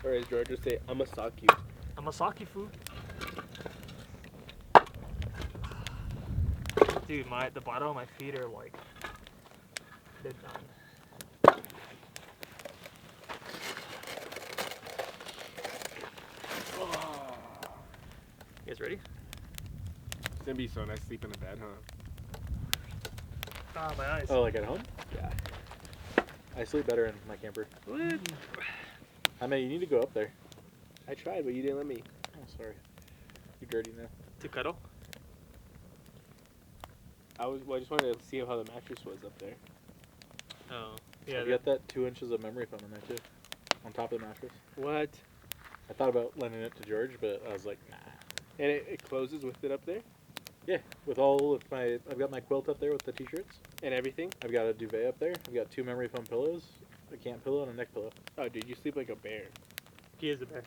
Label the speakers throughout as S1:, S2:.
S1: Or as George would say, I'ma sock you.
S2: Amasaki food. Dude, the bottom of my feet are like, they're done. You guys ready?
S1: It's gonna be so nice sleeping in bed, huh?
S2: Ah, my eyes.
S3: Oh, like at home?
S1: Yeah.
S3: I sleep better in my camper.
S1: What?
S3: I mean, you need to go up there.
S1: I tried, but you didn't let me.
S3: Oh, sorry. You're dirty now.
S2: To cuddle?
S1: I just wanted to see how the mattress was up there.
S2: Oh. Yeah.
S3: You got that 2 inches of memory foam in there too, on top of the mattress.
S1: What?
S3: I thought about lending it to George, but I was like, nah.
S1: And it closes with it up there?
S3: Yeah, with all of I've got my quilt up there with the t-shirts.
S1: And everything?
S3: I've got a duvet up there. I've got 2 memory foam pillows, a camp pillow, and a neck pillow.
S1: Oh, dude, you sleep like a bear.
S2: He is a bear.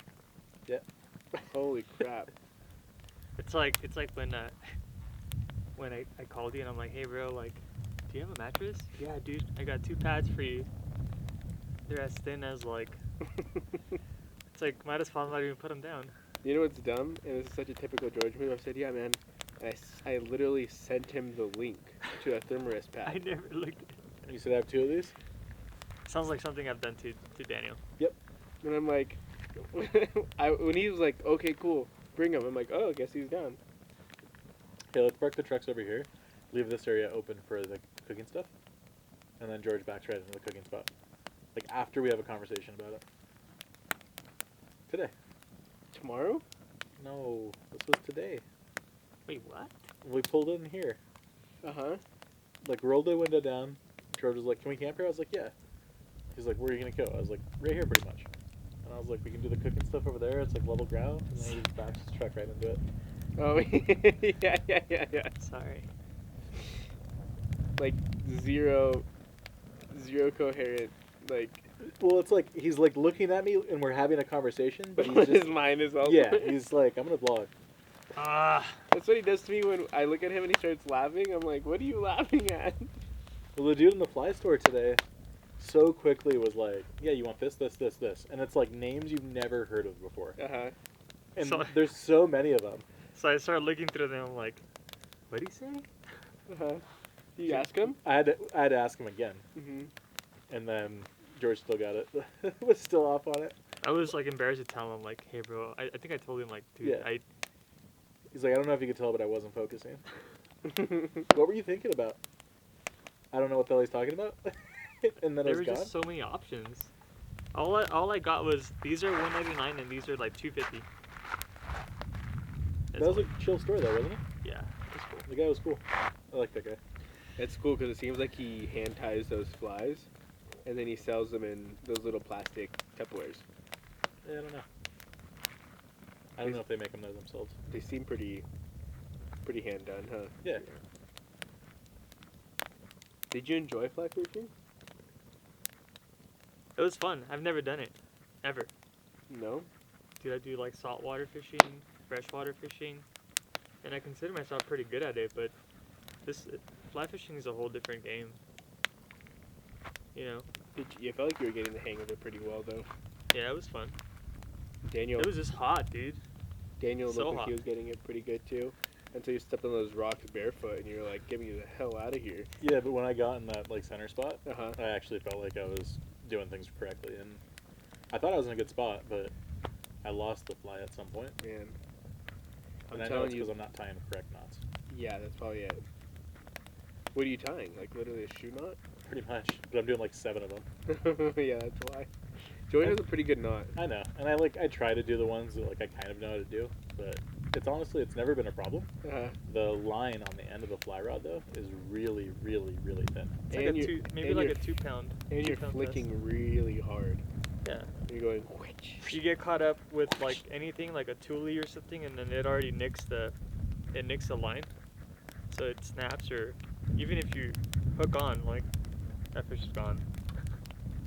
S3: Yeah.
S1: Holy crap.
S2: It's like when I called you and I'm like, hey bro, like, do you have a mattress? Yeah, dude, I got 2 pads for you. They're as thin as like, it's like, might as well not even put them down.
S1: You know what's dumb? And this is such a typical George move. I said, yeah, man. And I literally sent him the link to a thermarest pad.
S2: I never looked at it.
S3: You said I have 2 of these?
S2: Sounds like something I've done to Daniel.
S1: And I'm like, when he was like, okay, cool, bring him. I'm like, oh, I guess he's down.
S3: Okay, let's park the trucks over here. Leave this area open for the cooking stuff. And then George backs right into the cooking spot. Like after we have a conversation about it. Today.
S1: Tomorrow?
S3: No, this was today.
S2: Wait, what?
S3: We pulled in here.
S1: Uh-huh.
S3: Like rolled the window down. George was like, can we camp here? I was like, yeah. He's like, where are you gonna go? I was like, right here pretty much. And I was like, we can do the cooking stuff over there. It's like level ground. And then he just backs his truck right into it.
S1: Oh, yeah.
S2: Sorry.
S1: Like, zero coherent, like...
S3: Well, it's like, he's like looking at me and we're having a conversation, but he's
S1: his
S3: just...
S1: mind is all...
S3: Yeah, he's like, I'm gonna vlog.
S2: Ah.
S1: That's what he does to me when I look at him and he starts laughing. I'm like, what are you laughing at?
S3: Well, the dude in the fly store today so quickly was like, yeah, you want this, this, this, this. And it's like names you've never heard of before.
S1: Uh-huh.
S3: And
S2: So-
S3: there's so many of them.
S2: So I started looking through them. I'm like, what'd he say?
S1: Uh-huh. Did you ask him?
S3: I had to ask him again.
S1: Mm-hmm.
S3: And then George still got it. Was still off on it.
S2: I was like embarrassed to tell him. I'm like, hey bro, I think I told him like, dude,
S3: Yeah. He's like, I don't know if you could tell, but I wasn't focusing. What were you thinking about? I don't know what the hell he's talking about. And then
S2: there
S3: it
S2: were
S3: was gone.
S2: just so many options. All I got was these are $199 and these are like $250.
S3: That was a chill store though, wasn't it?
S2: Yeah, it's cool.
S3: The guy was cool. I like that guy.
S1: It's cool because it seems like he hand ties those flies, and then he sells them in those little plastic Tupperwares.
S3: Yeah, I don't know. I don't know if they make them there themselves.
S1: They seem pretty hand done, huh?
S3: Yeah.
S1: Did you enjoy fly fishing?
S2: It was fun. I've never done it, ever.
S1: No.
S2: Dude, I do like saltwater fishing, freshwater fishing, and I consider myself pretty good at it. But fly fishing is a whole different game. You know?
S1: I felt like you were getting the hang of it pretty well, though.
S2: Yeah, it was fun.
S1: Daniel
S2: It was just hot, dude.
S1: Daniel
S2: so
S1: looked like
S2: hot.
S1: he was getting it pretty good too, until you stepped on those rocks barefoot, and you're like, "Get me the hell out of here!"
S3: Yeah, but when I got in that like center spot,
S1: Uh-huh.
S3: I actually felt like I was doing things correctly, and I thought I was in a good spot, but I lost the fly at some point.
S1: Man,
S3: And
S1: I'm
S3: I know
S1: telling
S3: it's
S1: you,
S3: because I'm not tying the correct knots.
S1: yeah, that's probably it. What are you tying? Like literally a shoe knot?
S3: Pretty much, but I'm doing like 7 of them.
S1: Yeah, that's why. Joey has a pretty good knot.
S3: I know, and I try to do the ones that like I kind of know how to do, but it's never been a problem.
S1: Uh-huh.
S3: The line on the end of the fly rod though is really, really, really thin.
S2: It's like
S1: And
S2: a
S1: you-
S2: maybe
S1: and
S2: like a
S1: you're-
S2: 2 pound.
S1: And you're
S2: 2 pound
S1: flicking really hard.
S2: test. Yeah.
S1: You're going, which?
S2: You get caught up with like anything like a tule or something, and then it already nicks the line, so it snaps. Or even if you hook on, like that fish is gone.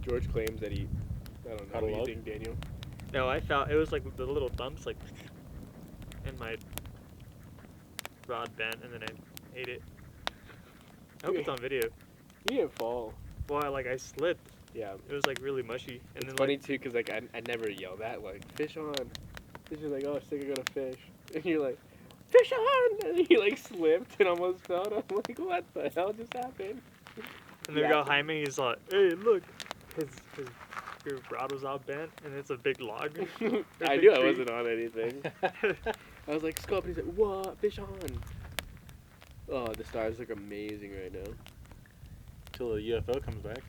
S1: George claims that he, I don't know,
S3: Caught a
S1: what do you
S3: log?
S1: think, Daniel?
S2: No, I found it was like the little thumps like, and my rod bent, and then I ate it. I hope it's on video.
S1: He didn't fall.
S2: Well, I slipped.
S1: Yeah.
S2: It was like really mushy. And
S1: It's
S2: then
S1: funny
S2: like,
S1: too, cause like I never yell that like fish on. Cause you're like, oh, sick, I got a fish, and you're like, fish on, and he like slipped and almost fell. And I'm like, what the hell just happened?
S2: and then we
S1: Yeah.
S2: got Jaime. He's like, hey, look, his your rod was all bent, and it's a big log.
S1: I
S2: big
S1: knew I
S2: tree.
S1: wasn't on anything. I was like, scope, and he's like, what? Fish on. Oh, the stars look amazing right now.
S3: Till the UFO comes back.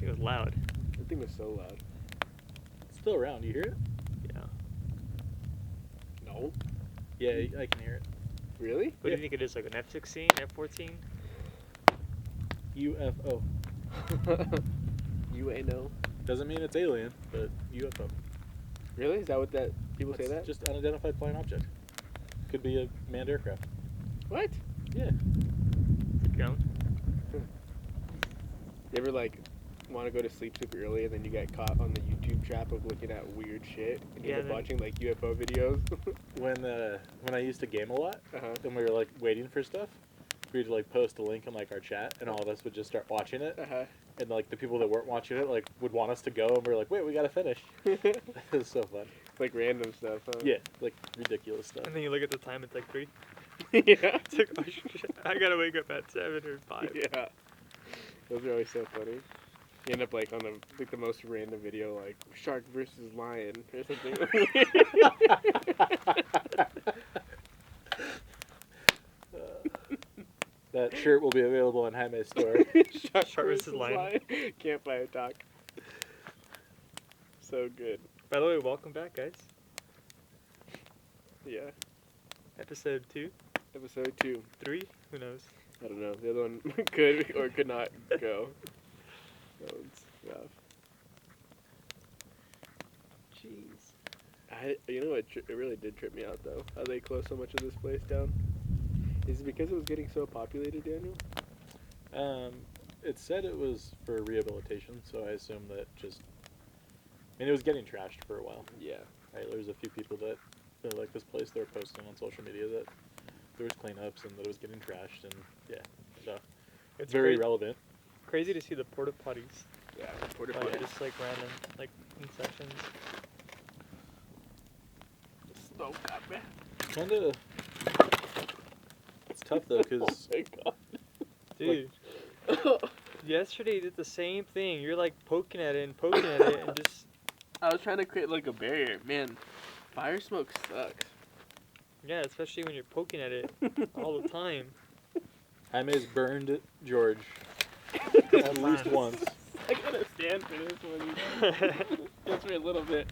S2: It was loud.
S1: That thing was so loud.
S3: It's still around. You hear it?
S2: Yeah.
S1: No.
S3: Yeah, I can hear it.
S1: Really?
S2: What do
S3: Yeah.
S2: you think it is? Like an F-16, F-14?
S3: UFO.
S1: You ain't know.
S3: Doesn't mean it's alien, but UFO.
S1: Really? Is that what that people say that?
S3: Just unidentified flying object. Could be a manned aircraft.
S1: What?
S3: Yeah.
S2: Keep going.
S1: You ever like want to go to sleep super early and then you get caught on the YouTube trap of looking at weird shit and you
S2: Yeah,
S1: end up
S2: then-
S1: watching like UFO videos?
S3: When I used to game a lot
S1: Uh-huh.
S3: and we were like waiting for stuff, we'd like post a link in like our chat and all of us would just start watching it.
S1: Uh-huh.
S3: And like the people that weren't watching it like would want us to go and we're like, wait, we gotta finish. It was so fun.
S1: Like random stuff, huh?
S3: Yeah, like ridiculous stuff.
S2: And then you look at the time, it's like 3.
S1: Yeah.
S2: It's like, oh shit, I gotta wake up at 7 or 5.
S1: Yeah. Those are always so funny. You end up like on the most random video, like shark versus lion or something.
S3: That shirt will be available in Jaime's store.
S1: Shark
S2: versus lion.
S1: Campfire talk. So good.
S2: By the way, welcome back, guys.
S1: Yeah.
S2: Episode 2,
S1: Episode 2.
S2: 3, who knows?
S1: I don't know. The other one could or could not go. That one's rough.
S2: Jeez.
S1: You know what? It really did trip me out though. How they closed so much of this place down. Is it because it was getting so populated, Daniel?
S3: It said it was for rehabilitation, so I assume that just. I mean, it was getting trashed for a while.
S1: Yeah.
S3: Right? There was a few people that really like this place. They were posting on social media that there was cleanups and that it was getting trashed, and yeah, so
S2: It's
S3: very
S2: cra-
S3: relevant.
S2: crazy to see the porta potties.
S1: Yeah. Porta
S2: Like,
S1: potties.
S2: just like random, like in sections.
S1: Snow got me.
S3: Kind of. It's tough though, because
S1: Oh my god.
S2: Dude, yesterday you did the same thing. You're like poking at it and just.
S1: I was trying to create like a barrier. Man, fire smoke sucks.
S2: Yeah, especially when you're poking at it all the time.
S3: Jaime's burned George at least once.
S1: I gotta stand for this one. Just for a little bit.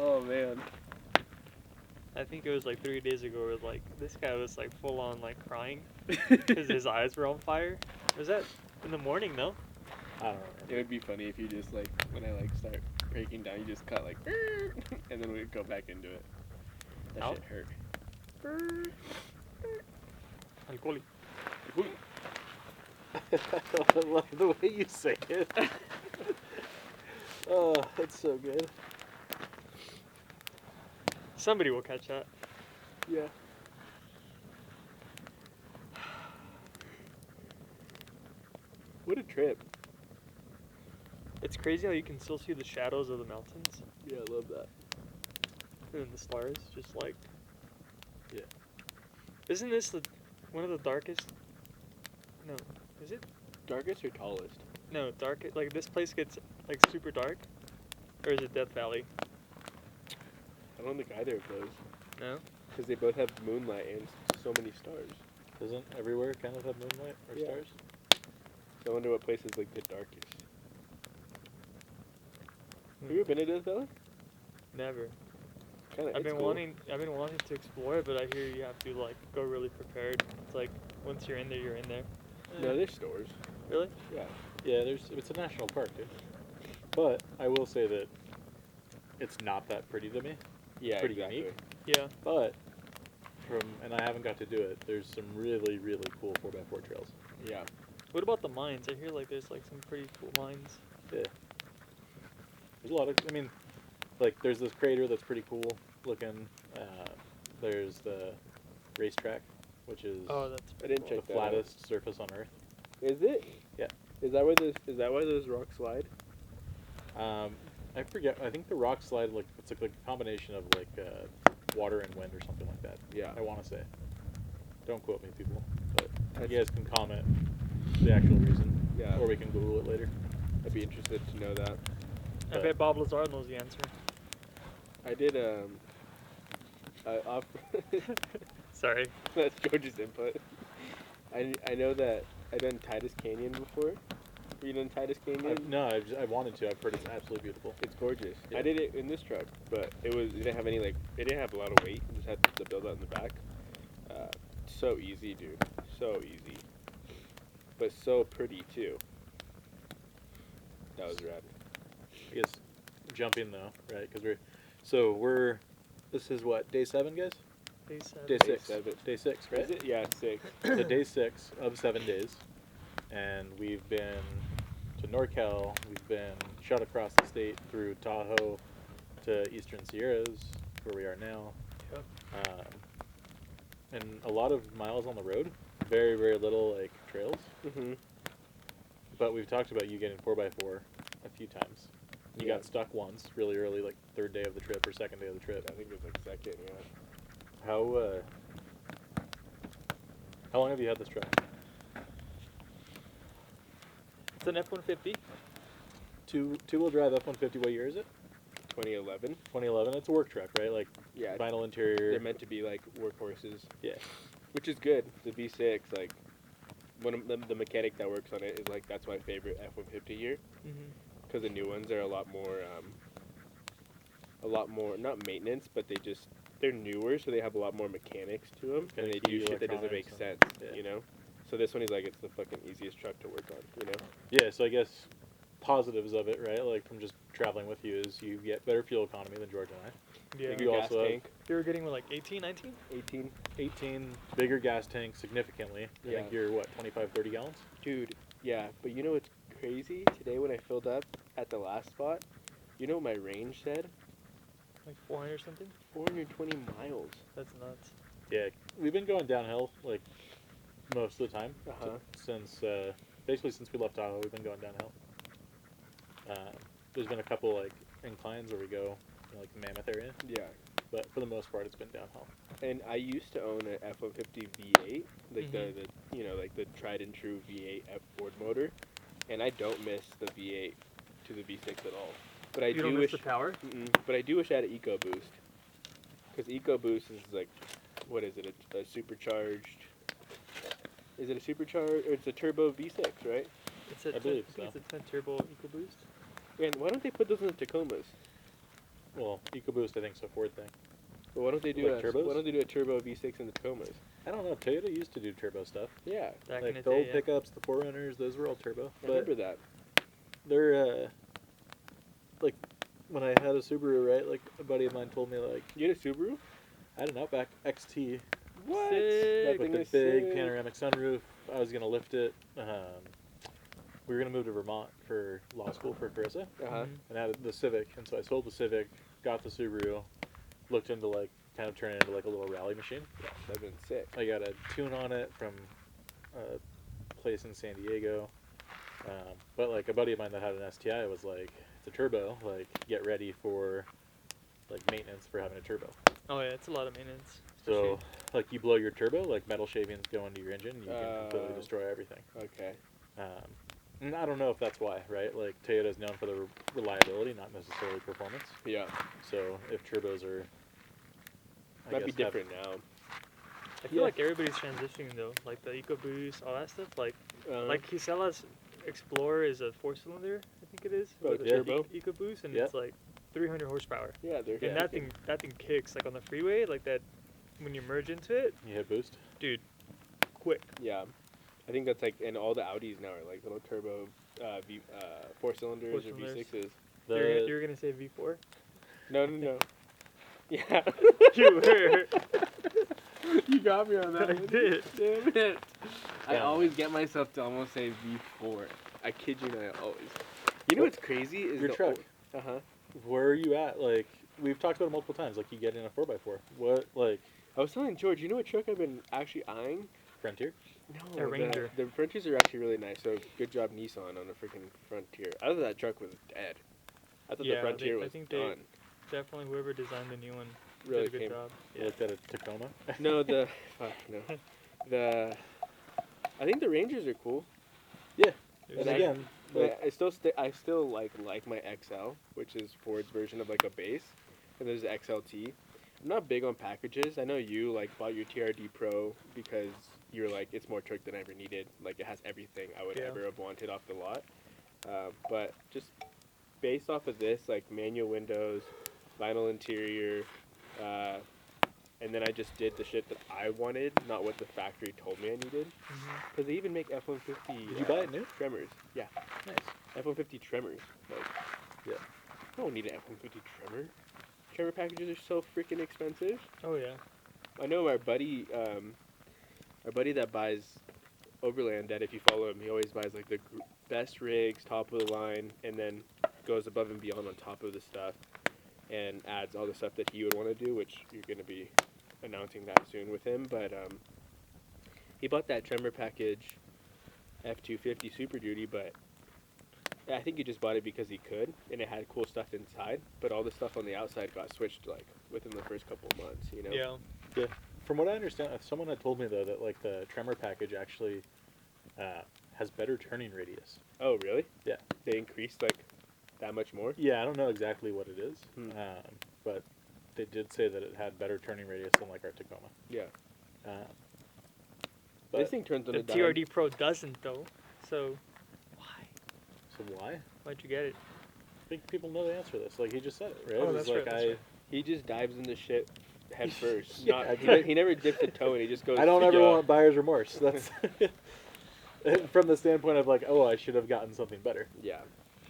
S1: Oh man.
S2: I think it was like 3 days ago where like this guy was like full on like crying because his eyes were on fire. Was that in the morning though?
S3: I don't
S1: It
S3: know.
S1: would be funny if you just like when I like start breaking down, you just cut like, and then we go back into it. That
S2: Ow.
S1: shit hurt.
S2: Alcoholic.
S3: I love the way you say it. Oh, that's so good.
S2: Somebody will catch that.
S1: Yeah. What a trip.
S2: It's crazy how you can still see the shadows of the mountains
S1: Yeah, I love that.
S2: and the stars. Just like.
S3: Yeah.
S2: Isn't this one of the darkest? No, is it?
S1: Darkest or tallest?
S2: No, dark. Like this place gets like super dark, or is it Death Valley?
S1: I don't think either of those.
S2: No.
S1: Because they both have moonlight and so many stars.
S3: Doesn't everywhere kind of have moonlight or
S1: Yeah.
S3: stars?
S1: So I wonder what place is like the darkest. Have you ever been to Death Valley?
S2: Never.
S1: Kinda,
S2: I've been
S1: cool.
S2: wanting to explore it, but I hear you have to like go really prepared. It's like once you're in there, you're in there.
S1: No, there's stores.
S2: Really?
S1: Yeah.
S3: Yeah, it's a national park, dude. But I will say that it's not that pretty to me.
S1: Yeah,
S3: Pretty
S1: exactly.
S3: unique.
S2: Yeah.
S3: But and I haven't got to do it, there's some really, really cool 4x4 trails.
S1: Yeah.
S2: What about the mines? I hear like there's like some pretty cool mines.
S3: Yeah. There's a lot of, I mean, like there's this crater that's pretty cool looking. There's the racetrack, which is
S2: Oh, that's.
S1: I didn't
S2: cool.
S3: the
S1: check that out.
S3: flattest surface on Earth.
S1: Is it?
S3: Yeah.
S1: Is that why those rocks slide?
S3: I forget. I think the rock slide it's like a combination of water and wind or something like that.
S1: Yeah.
S3: I want to say. Don't quote me, people. But you guys can comment the actual reason.
S1: Yeah.
S3: Or we can Google it later.
S1: I'd be interested to know that.
S2: I bet Bob Lazar knows the answer.
S1: I did
S2: Sorry.
S1: that's George's input. I know that I've done Titus Canyon before. Have you done Titus Canyon?
S3: No, I wanted to. I've heard it's absolutely beautiful.
S1: It's gorgeous.
S3: Yeah.
S1: I did it in this truck, but it didn't have any it didn't have a lot of weight. It just had the build out in the back. So easy, dude. So easy. But so pretty too. That was rad.
S3: I guess jump in though, right? Because this is what, day 7, guys?
S2: Day 7.
S3: Day
S1: Day
S3: 6.
S1: 7.
S3: Day 6, right?
S1: Is it? Yeah, it's 6.
S3: So day 6 of 7 days, and we've been to NorCal. We've been shot across the state through Tahoe to Eastern Sierras, where we are now.
S2: Yep.
S3: And a lot of miles on the road, very, very little trails.
S1: Mhm.
S3: But we've talked about you getting 4x4 a few times. You
S1: Yeah.
S3: got stuck once, really early, 3rd day of the trip or 2nd day of the trip.
S1: I think it was second. Yeah.
S3: How long have you had this truck?
S2: It's an F-150.
S3: Two-wheel drive F-150. What year is it?
S1: 2011.
S3: 2011. It's a work truck, right?
S1: Yeah.
S3: Vinyl interior.
S1: They're meant to be workhorses.
S3: Yeah.
S1: Which is good. The V6, one of the mechanic that works on it is that's my favorite F-150 year,
S2: Mm-hmm.
S1: because the new ones are a lot more not maintenance, but they're newer, so they have a lot more mechanics to them, and they do shit that doesn't make sense,
S3: yeah.
S1: you know. So this one is it's the fucking easiest truck to work on, you know.
S3: Yeah. So I guess positives of it, right? From just traveling with you is you get better fuel economy than George and I.
S2: Yeah.
S1: Bigger
S3: You
S1: gas
S3: also have
S1: tank,
S2: You were getting 18, 19?
S1: 18.
S3: 18 bigger gas tank significantly. I
S1: Yeah.
S3: think you're 25, 30 gallons.
S1: Dude, yeah, but you know what's crazy? Today when I filled up at the last spot, you know what my range said?
S2: 400 or something?
S1: 420 miles.
S2: That's nuts.
S3: Yeah, we've been going downhill most of the time
S1: Uh-huh.
S3: since we left Tahoe. We've been going downhill. There's been a couple inclines where we go in the Mammoth area,
S1: Yeah.
S3: but for the most part it's been downhill.
S1: And I used to own an F-150 V8, the tried and true V8 F Ford motor, and I don't miss the V8 to the V6 at all. But I
S2: You
S1: do
S2: don't
S1: wish
S2: miss the power?
S1: but I do wish I had an EcoBoost, because EcoBoost is what is it? A supercharged? Is it a supercharged? Or it's a turbo V6, right?
S2: It's a
S3: I believe
S2: I think
S3: so.
S2: it's a 10 turbo EcoBoost.
S1: And why don't they put those in the Tacomas?
S3: Well, EcoBoost I think is a Ford thing.
S1: But why don't they do
S3: turbos?
S1: Why don't they do a turbo V6 in the Tacomas?
S3: I don't know. Toyota used to do turbo stuff.
S1: Yeah,
S2: Back in
S3: The
S2: the
S3: old
S2: day, yeah.
S3: pickups, the 4Runners, those were all turbo.
S1: I
S3: But
S1: remember that.
S3: they're when I had a Subaru, right? A buddy of mine told me
S1: You had a Subaru?
S3: I had an Outback XT
S1: What?
S2: Sick.
S1: That
S3: with
S1: thing
S3: the
S1: is
S3: big
S1: sick.
S3: panoramic sunroof. I was gonna lift it. We were gonna move to Vermont for law school for Carissa,
S1: Uh-huh.
S3: and I had the Civic, and so I sold the Civic, got the Subaru, looked into kind of turning it into a little rally machine.
S1: Yeah, that'd been sick.
S3: I got a tune on it from a place in San Diego, but a buddy of mine that had an STI was it's a turbo. Get ready for maintenance for having a turbo.
S2: Oh yeah, it's a lot of maintenance.
S3: So you blow your turbo, metal shavings go into your engine, and you can completely
S1: Oh.
S3: destroy everything.
S1: Okay.
S3: And I don't know if that's why, right? Toyota's known for the reliability, not necessarily performance.
S1: Yeah.
S3: So if turbos are,
S1: Might be different now.
S2: I feel like everybody's transitioning though, the EcoBoost, all that stuff. Kisella's Explorer is a 4-cylinder, I think it is.
S1: Oh,
S2: with
S1: the
S2: a
S1: turbo?
S2: EcoBoost, and
S3: Yeah.
S2: it's 300 horsepower.
S1: Yeah, they're
S2: And that thing kicks on the freeway that when you merge into it,
S3: You hit boost.
S2: dude, quick.
S1: Yeah. I think that's and all the Audis now are little turbo 4-cylinders or
S2: Four-cylinders.
S1: V6s.
S2: You're gonna say V4?
S1: No. Yeah.
S2: You were.
S1: You got me on that.
S2: I
S1: one.
S2: did.
S1: Damn it. I
S3: Yeah.
S1: always get myself to almost say V4. I kid you not, always. You know what's crazy is
S3: Your truck.
S1: Uh-huh.
S3: Where are you at? We've talked about it multiple times. You get in a 4x4. What
S1: I was telling George, you know what truck I've been actually eyeing?
S3: Frontier?
S1: No,
S2: A Ranger.
S1: The Frontiers are actually really nice. So good job Nissan on the freaking Frontier. I thought that truck was dead. I thought the Frontier was done.
S2: Definitely whoever designed the new one
S1: Really
S2: did a good job.
S3: You looked at a Tacoma?
S1: No, fuck no. I think the Rangers are cool.
S2: There's
S3: And
S2: like-
S3: again, like,
S1: I still like my XL, which is Ford's version of like a base, and there's the XLT. I'm not big on packages. I know you like bought your TRD Pro because you're like it's more truck than I ever needed. Like it has everything I would
S2: Yeah.
S1: ever have wanted off the lot. But just based off of this, like manual windows, vinyl interior, and then I just did the shit that I wanted, not what the factory told me I needed.
S2: Mhm.
S1: Because they even make F-150.
S3: Did you buy it new?
S1: Tremors. Yeah.
S3: nice.
S1: F-150 Tremors. Like,
S3: Yeah.
S1: I don't need an F-150 Tremor. Tremor packages are so freaking expensive.
S2: Oh yeah.
S1: I know our buddy that buys Overland, that if you follow him, he always buys like the best rigs, top of the line, and then goes above and beyond on top of the stuff, and adds all the stuff that he would want to do, which you're going to be announcing that soon with him. But he bought that Tremor package F-250 Super Duty, but I think he just bought it because he could, and it had cool stuff inside, but all the stuff on the outside got switched like within the first couple of months, you know?
S2: Yeah.
S3: From what I understand, someone had told me though that like the Tremor package actually has better turning radius.
S1: Oh, really?
S3: Yeah.
S1: They increased like that much more?
S3: Yeah, I don't know exactly what it is,
S1: Hmm.
S3: but they did say that it had better turning radius than like our Tacoma.
S1: Yeah.
S3: But,
S1: This thing turns on
S2: The
S1: a dime.
S2: TRD Pro doesn't though. So why?
S3: so why?
S2: Why'd you get it?
S3: I think people know the answer to this. Like he just said it, right?
S2: Oh,
S3: It's
S2: that's
S3: like
S2: right, that's right.
S1: He just dives into shit head first.
S3: Yeah,
S1: He never dips a toe, and he just goes.
S3: I don't ever
S1: "Yeah."
S3: want buyer's remorse. That's from the standpoint of like, oh, I should have gotten something better.
S1: Yeah.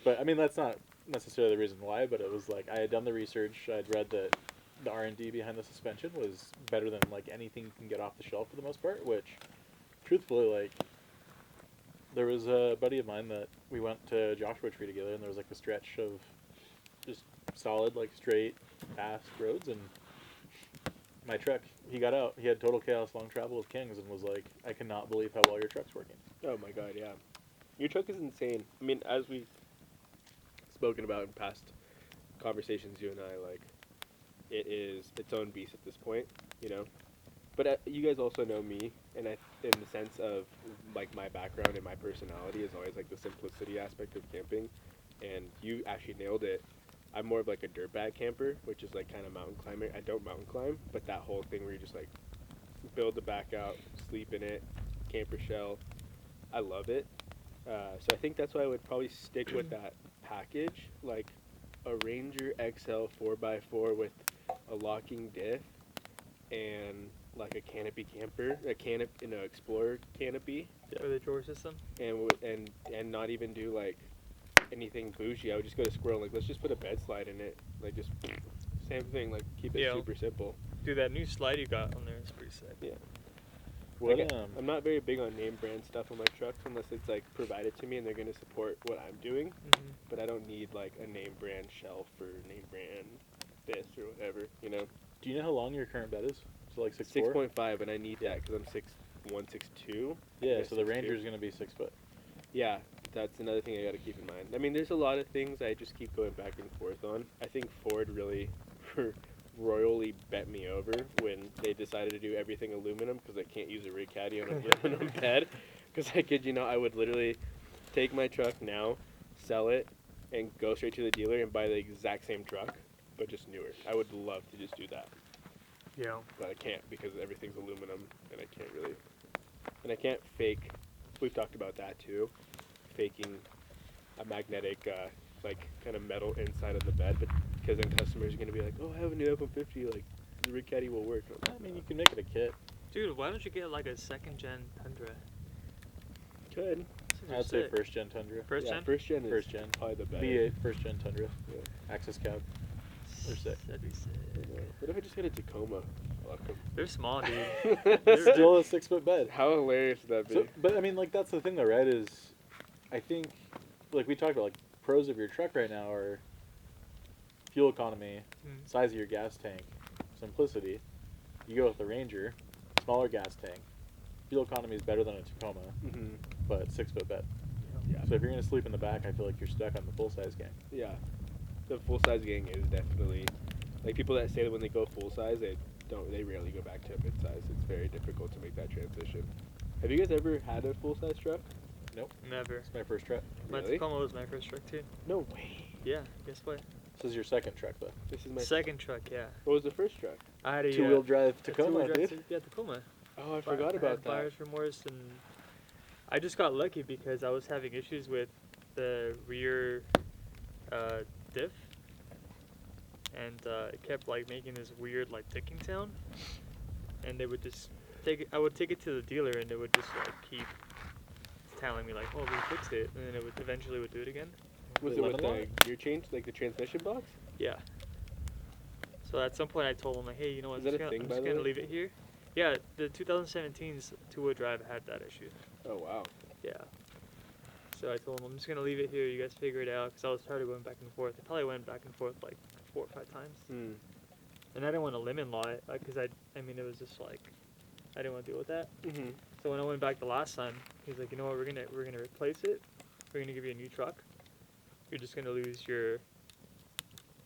S3: But I mean, that's not necessarily the reason why. But it was like I had done the research. I'd read that the R&D behind the suspension was better than like anything you can get off the shelf for the most part. Which, truthfully, like there was a buddy of mine that we went to Joshua Tree together, and there was like a stretch of just solid, like straight, fast roads, and my truck, he got out. He had total chaos long travel with Kings, and was like, I cannot believe how well your truck's working.
S1: Oh my god, yeah. Your truck is insane. I mean, as we've spoken about in past conversations, you and I, like, it is its own beast at this point, you know? But you guys also know me, and in the sense of, like, my background and my personality is always, like, the simplicity aspect of camping, and you actually nailed it. I'm more of, like, a dirtbag camper, which is, like, kind of mountain climber. I don't mountain climb, but that whole thing where you just, like, build the back out, sleep in it, camper shell, I love it. So I think that's why I would probably stick with that package, like a Ranger XL 4x4 with a locking diff and like a canopy camper, Explorer canopy,
S2: For the drawer system.
S1: and not even do like anything bougie. I would just go to Squirrel, like let's just put a bed slide in it, like just same thing, like keep it
S2: Yeah.
S1: super simple.
S2: Dude, that new slide you got on there is pretty sick.
S1: Yeah.
S3: What,
S1: Like, I'm not very big on name brand stuff on my trucks unless it's like provided to me and they're going to support what I'm doing.
S2: Mm-hmm.
S1: But I don't need like a name brand shelf or name brand this or whatever, you know.
S3: do you know how long your current bed is? So like 6'4"?
S1: 6.5, and I need that because I'm 6'1", 6'2".
S3: Yeah,
S1: Yeah,
S3: so the
S1: 6'2".
S3: Ranger's gonna be 6 foot.
S1: Yeah, that's another thing I got to keep in mind. I mean, there's a lot of things I just keep going back and forth on. I think Ford really royally bet me over when they decided to do everything aluminum because I can't use a rig caddy on an aluminum bed. Because I kid you not, I would literally take my truck now, sell it, and go straight to the dealer and buy the exact same truck, but just newer. I would love to just do that,
S2: Yeah.
S1: but I can't because everything's aluminum, and I can't fake. We've talked about that too, faking a magnetic, like kind of metal inside of the bed, but because then customers are gonna be like, "Oh, I have a new F-150, like the rig caddy will work." I'm like,
S3: I mean, you can make it a kit.
S2: Dude, why don't you get like a second gen Tundra?
S1: could.
S3: I'd say first gen Tundra.
S2: First
S1: Yeah,
S2: gen?
S1: first gen is
S3: First gen.
S1: probably the better.
S3: V8 first gen Tundra.
S1: Yeah.
S3: Access cab. They're sick.
S2: That'd be sick.
S1: What if I just had a Tacoma? Welcome.
S2: They're small, dude.
S3: Still a 6 foot bed.
S1: How hilarious would that be?
S3: So, but I mean, like that's the thing, though, right? Is I think, like we talked about, like pros of your truck right now are fuel economy,
S2: Mm.
S3: size of your gas tank, simplicity. You go with the Ranger, smaller gas tank, fuel economy is better than a Tacoma,
S1: Mm-hmm.
S3: but 6-foot bed.
S1: Yeah.
S3: So if you're gonna sleep in the back, I feel like you're stuck on the full size gang.
S1: Yeah. The full size gang is definitely like people that say that when they go full size they rarely go back to a mid size. It's very difficult to make that transition. Have you guys ever had a full size truck?
S3: Nope.
S2: Never.
S3: It's my first truck.
S2: My
S1: Really?
S2: Tacoma was my first truck too.
S1: No way.
S2: Yeah, guess what?
S3: This is your second truck though.
S1: This is my
S2: Second truck, yeah.
S1: What was the first truck?
S2: I had a
S3: 2-wheel drive
S2: a
S3: Tacoma,
S2: two-wheel drive
S3: dude.
S2: Yeah, Tacoma.
S1: Oh, I forgot about that.
S2: Buyer's remorse, and I just got lucky because I was having issues with the rear diff, and it kept like making this weird like ticking sound, and they would just I would take it to the dealer, and it would just like keep telling me like, oh, we fixed it, and then it would eventually would do it again.
S1: Was
S3: The
S1: it with
S3: lemon
S1: the
S3: lock?
S1: gear change, like the transmission box?
S2: Yeah. So at some point I told him like, hey, you know what,
S1: Is that a thing,
S2: I'm
S1: by
S2: just
S1: the
S2: gonna
S1: way?
S2: leave it here. Yeah, the 2017's two-wheel drive had that issue.
S1: Oh wow.
S2: Yeah. So I told him I'm just gonna leave it here. You guys figure it out, because I was tired of going back and forth. I probably went back and forth like 4 or 5 times,
S1: Hmm.
S2: and I didn't want to lemon law it because I mean it was just like I didn't want to deal with that.
S1: Mm-hmm.
S2: So when I went back the last time, he's like, you know what, we're gonna replace it. We're gonna give you a new truck. You're just gonna lose your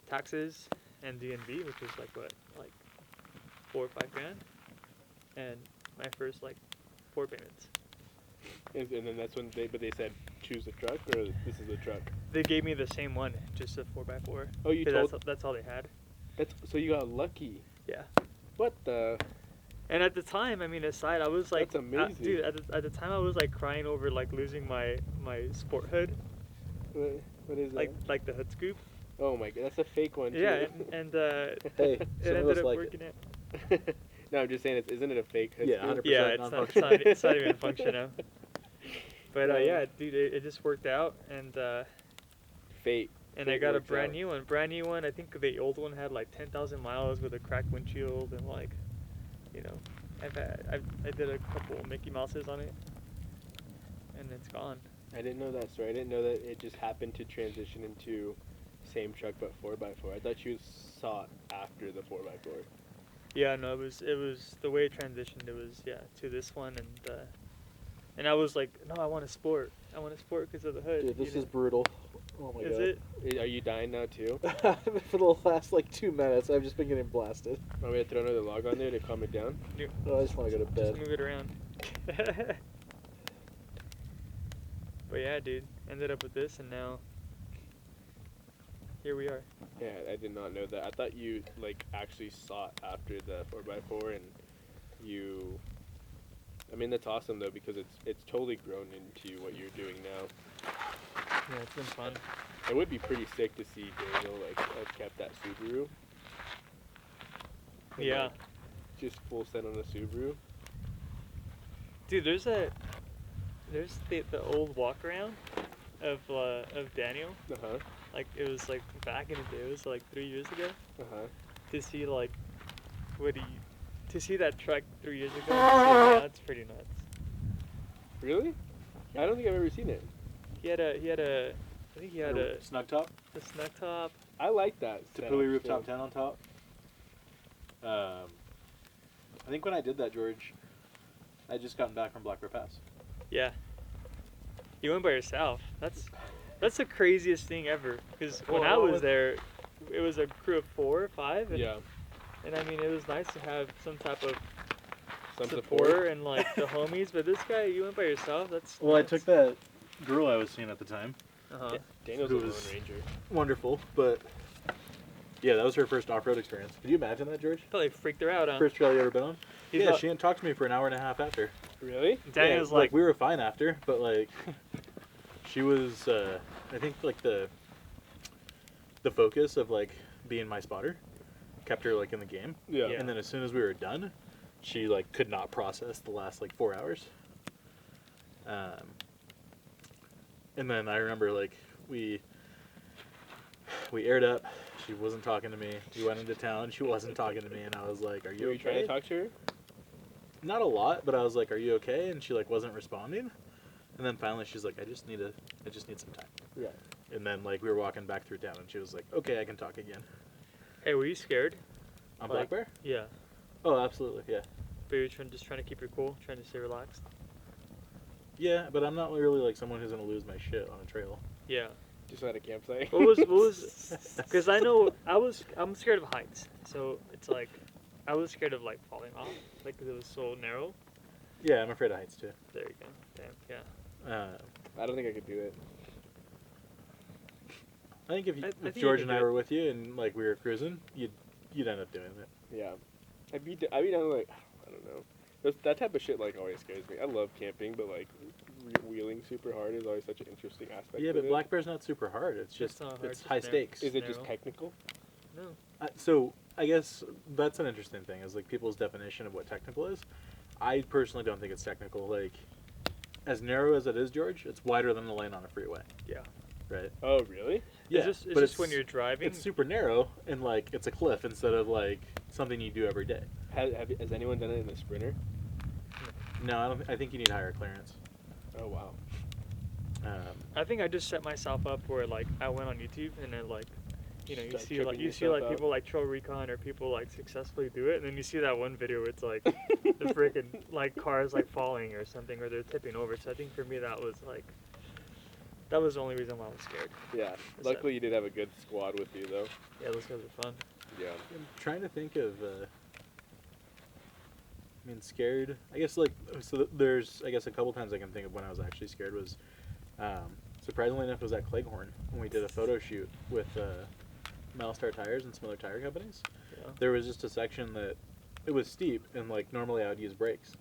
S2: taxes and DNV, which is like what, like 4 or 5 grand, and my first like 4 payments.
S1: And then that's when they said choose the truck or this is the truck.
S2: They gave me the same one, just a 4x4.
S1: Oh, you
S2: 'cause
S1: told.
S2: that's all they had.
S1: So you got lucky.
S2: Yeah.
S1: What the?
S2: And at the time, I mean, aside, I was like,
S1: That's amazing.
S2: dude. At the time, I was like crying over like losing my sport hood,
S1: What is that?
S2: like the hood scoop.
S1: Oh my god, that's a fake one.
S2: Yeah,
S1: too.
S2: and
S3: Hey,
S2: it
S3: some of
S2: ended
S3: us
S2: up
S3: like
S2: working
S3: it.
S2: it.
S1: No, I'm just saying, isn't it a fake hood
S3: Yeah,
S1: scoop?
S3: 100%.
S2: Yeah, it's not even functional. But
S1: Yeah.
S2: yeah, dude, it just worked out, and
S1: Fate.
S2: I
S1: Fate
S2: got a
S1: worked
S2: brand
S1: out.
S2: new one. Brand new one. I think the old one had like 10,000 miles with a cracked windshield, and like, you know, I did a couple Mickey Mouses on it, and it's gone.
S1: I didn't know that story. I didn't know that it just happened to transition into same truck but 4x4. I thought you saw it after the 4x4.
S2: Yeah, no, it was the way it transitioned. It was to this one, and I was like, no, I want a sport. I want a sport because of the hood.
S3: Dude, this
S2: you
S3: is
S2: know?
S3: brutal. Oh my
S2: Is
S3: god.
S2: it?
S1: Are you dying now too?
S3: For the last like 2 minutes, I've just been getting blasted.
S1: Want me to throw another log on there to calm it down?
S3: Oh, I just want to go to bed.
S2: Just move it around. But yeah, dude, ended up with this, and now here we are.
S1: Yeah, I did not know that. I thought you like actually saw it after the 4x4, and you. I mean, that's awesome though because it's totally grown into what you're doing now.
S2: Yeah, it's been fun.
S1: It would be pretty sick to see Daniel like have kept that Subaru. And,
S2: Yeah.
S1: like, just full set on a Subaru.
S2: Dude, there's the old walk around of Daniel.
S1: Uh huh.
S2: Like it was like back in the day. It was like 3 years ago.
S1: Uh huh.
S2: To see like to see that truck 3 years ago. That's pretty nuts.
S1: Really? I don't think I've ever seen it.
S2: He had a I think he had a
S3: snug top.
S2: snug top.
S1: I like that.
S3: Tapui
S1: setup,
S3: rooftop
S1: so-
S3: 10 on top. I think when I did that, George, I just gotten back from Black Bear Pass.
S2: Yeah. You went by yourself. That's the craziest thing ever. Because when I was there, it was a crew of 4 or 5. And,
S1: Yeah.
S2: And I mean, it was nice to have some type of
S1: Some
S2: support and like the homies. But this guy, you went by yourself. That's
S3: Well, I
S2: nuts.
S3: took that girl I was seeing at the time.
S2: Uh-huh.
S1: Daniel's
S3: Who
S1: a Lone
S3: was-
S1: Ranger.
S3: Wonderful, but yeah, that was her first off-road experience. Could you imagine that, George?
S2: Probably freaked her out, huh?
S3: First trail you ever been on?
S2: He
S3: Yeah,
S2: thought-
S3: she didn't talk to me for an hour and a half after.
S1: Really?
S2: Daniel's
S3: Yeah,
S2: like,
S3: we were fine after, but like she was I think like the focus of like being my spotter kept her like in the game.
S1: Yeah.
S2: Yeah.
S3: And then as soon as we were done, she like could not process the last like 4 hours. And then I remember like we aired up. She wasn't talking to me. We went into town. She wasn't talking to me, and I was like, "Are you
S1: Were
S3: okay?"
S1: you trying to talk to her?
S3: Not a lot, but I was like, "Are you okay?" And she like wasn't responding. And then finally, she's like, I just need some time."
S1: Yeah.
S3: And then like we were walking back through town, and she was like, "Okay, I can talk again."
S2: hey, were you scared?
S3: On
S2: Like-
S3: Black Bear?
S2: Yeah.
S3: Oh, absolutely, yeah.
S2: But you're just trying to keep your cool, trying to stay relaxed.
S3: Yeah, but I'm not really like someone who's gonna lose my shit on a trail.
S2: Yeah.
S1: Just at a campsite.
S2: What was? Because I know I'm scared of heights, so it's like I was scared of like falling off, like 'cause it was so narrow.
S3: Yeah, I'm afraid of heights too.
S2: There you go. Damn. Yeah.
S1: I don't think I could do it.
S3: I think if,
S2: I
S3: if
S2: think you
S3: George
S2: can
S3: and I
S2: do it.
S3: were with you and like we were cruising, you'd end up doing it.
S1: Yeah. I'd be down like, I don't know. That type of shit like always scares me. I love camping, but like wheeling super hard is always such an interesting aspect.
S3: Yeah,
S1: of
S3: but
S1: it.
S3: black bear's not super hard. It's just
S2: not hard,
S3: it's
S2: just
S3: high
S2: narrow.
S3: stakes.
S1: Is it just
S2: narrow.
S1: technical?
S2: No.
S3: So I guess that's an interesting thing is like people's definition of what technical is. I personally don't think it's technical. Like as narrow as it is, George, it's wider than the lane on a freeway.
S2: Yeah.
S3: Right.
S1: Oh, really?
S3: Yeah,
S2: It's
S3: but
S2: just when you're driving.
S3: it's super narrow and like it's a cliff instead of like something you do every day.
S1: Has anyone done it in a Sprinter?
S3: No, I don't. I think you need higher clearance.
S1: Oh, wow.
S2: I think I just set myself up where like I went on YouTube and then like, you know, you
S1: Start
S2: see like
S1: tripping
S2: you see
S1: yourself
S2: like
S1: out.
S2: people like Trail Recon or people like successfully do it, and then you see that one video where it's like the freaking like cars like falling or something, or they're tipping over. So I think for me that was the only reason why I was scared.
S1: Yeah. Luckily, you did have a good squad with you, though.
S2: Yeah, those guys are fun.
S1: Yeah.
S3: I'm trying to think of. I mean, scared. I guess like so. There's I guess a couple times I can think of when I was actually scared was, surprisingly enough, was at Cleghorn when we did a photo shoot with Milestar Tires and some other tire companies.
S2: Yeah.
S3: There was just a section that it was steep and like normally I would use brakes,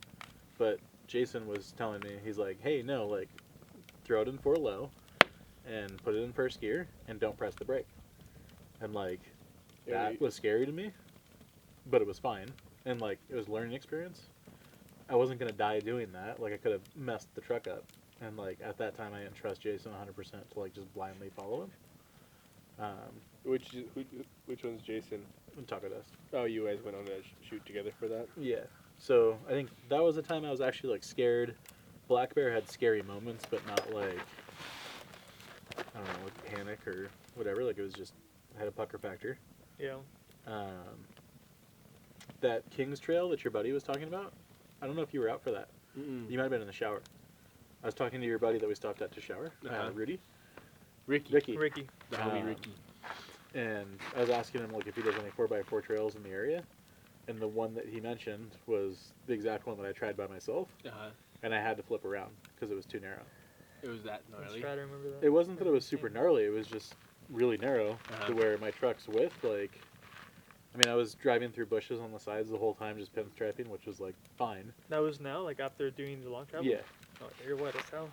S3: but Jason was telling me he's like, hey, no, like throw it in 4 low and put it in first gear and don't press the brake. And like
S1: Yeah,
S3: that was scary to me, but it was fine. And like it was a learning experience. I wasn't gonna die doing that. Like I could have messed the truck up. And like at that time I didn't trust Jason 100% to like just blindly follow him.
S1: Which one's Jason?
S3: Taco Dust.
S1: Oh, you guys went on a shoot together for that?
S3: Yeah. So I think that was the time I was actually like scared. Black Bear had scary moments, but not like I don't know, like panic or whatever. Like it was just had a pucker factor.
S2: Yeah.
S3: That King's Trail that your buddy was talking about, I don't know if you were out for that.
S1: Mm-mm.
S3: You might have been in the shower. I was talking to your buddy that we stopped at to shower,
S1: Uh-huh.
S3: Rudy.
S1: Ricky.
S2: Ricky.
S1: The homie
S3: Um,
S1: Ricky.
S3: And I was asking him like if he does any 4x4 trails in the area, and the one that he mentioned was the exact one that I tried by myself,
S1: Uh-huh.
S3: and I had to flip around because it was too narrow.
S1: It was that
S2: Let's
S1: gnarly.
S2: try to remember that.
S3: It wasn't that it was super gnarly, it was just really narrow
S1: Uh-huh.
S3: to where my truck's width, like, I mean, I was driving through bushes on the sides the whole time, just pinstriping, which was, like, fine.
S2: That was now, like after doing the long travel.
S3: Yeah.
S2: Oh, you're wet as hell.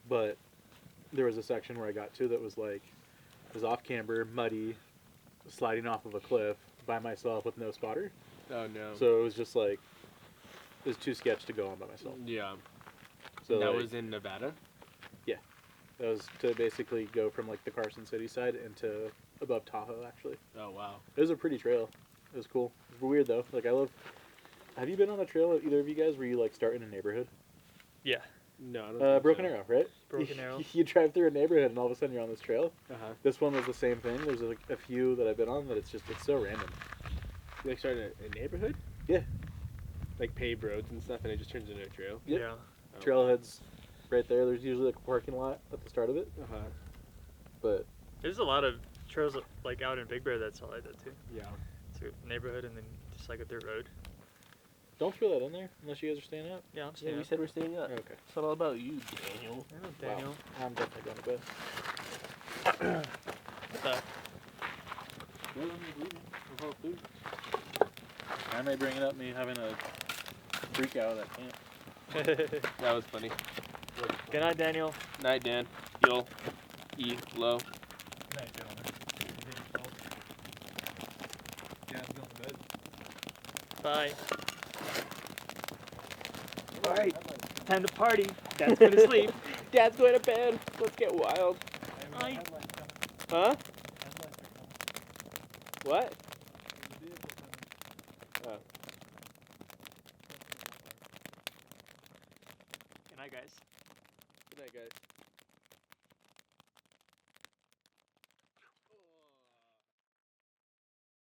S3: But there was a section where I got to that was, like, it was off camber, muddy, sliding off of a cliff by myself with no spotter.
S1: Oh, no.
S3: So it was just, like, it was too sketch to go on by myself.
S1: Yeah.
S3: So
S1: That
S3: like,
S1: was in Nevada?
S3: that was to basically go from, like, the Carson City side into above Tahoe, actually.
S1: Oh, wow.
S3: It was a pretty trail. It was cool. It was weird, though. Like, I love... Have you been on a trail, either of you guys, where you, like, start in a neighborhood?
S2: Yeah.
S1: No, I don't think
S3: Broken
S1: so.
S3: Arrow, right?
S2: Broken Arrow.
S3: You drive through a neighborhood, and all of a sudden you're on this trail.
S1: Uh-huh.
S3: This one was the same thing. There's, like, a few that I've been on that it's so random.
S1: They start in a neighborhood?
S3: Yeah.
S1: Like paved roads and stuff, and it just turns into a trail?
S3: Yep.
S2: Yeah.
S1: Oh.
S3: Trailheads right there. There's usually, like, a parking lot at the start of it.
S1: Uh-huh.
S3: But,
S2: There's a lot of trails like out in Big Bear that's all like that too.
S1: Yeah.
S2: It's a neighborhood and then just like a dirt road.
S3: don't throw that in there, unless you guys are staying up.
S2: Yeah, I'm
S1: Yeah,
S2: staying
S1: we
S2: up.
S1: said we're staying up.
S3: Okay.
S1: It's not all about you, Daniel.
S2: I know, Daniel.
S3: Wow. I'm definitely going to bed.
S2: What the?
S3: I may bring it up, me having a freak out at camp.
S1: That was funny.
S2: Good night, Daniel.
S1: Night, Dan. You'll E low.
S3: Good night, gentlemen. Yeah, I'm going to bed.
S2: Bye.
S1: All right.
S2: Time to party. Dad's going to sleep.
S1: Dad's going to bed. Let's get wild.
S2: Bye.
S1: Huh? What? Oh.
S2: Good night, guys.
S1: Good night, guys.